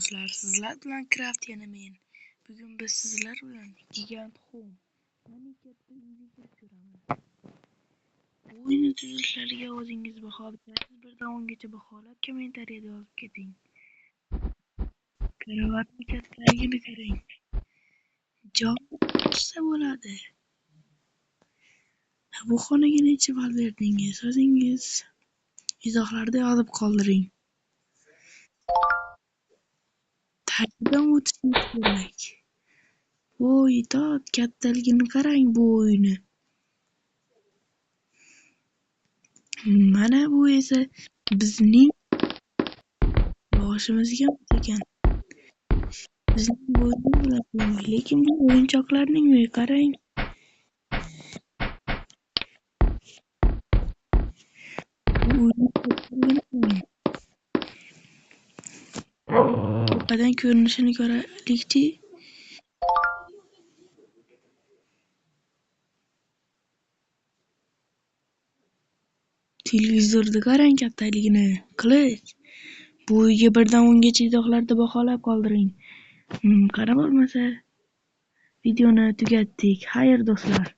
do'stlar, sizlar bilan Craft yana men. Bugun biz sizlar bilan Gigant Home ya'ni katta uyga kirib ko'ramiz. Bu uyni tuzishlariga o'zingiz baho berasiz. 1dan 10gacha baholab kommentariyada yozib keting. Karavotni kattaligini qarang. Joy qancha bo'ladi? Bu xonaga necha ball berdingiz? O'zingiz izohlarda yozib qoldiring. Tagidan o'tishingiz kerak. Voy, tot kattaligini qarang bu uyni. Mana bu esa bizning yoshimizga mos ekan. Bizning bo'yimiz bilan teng, lekin bu o'yinchoqlarning uyi, qarang. Bu uyning kattaligini qarang. Tepadan ko'rinishini ko'raylikchi. Televizorni qarang kattaligini. Qilich. Bu uyga 1dan 10gacha izohlarda baholab qoldiring. Qara bo'lmasa videoni tugatdik. Xayr do'stlar.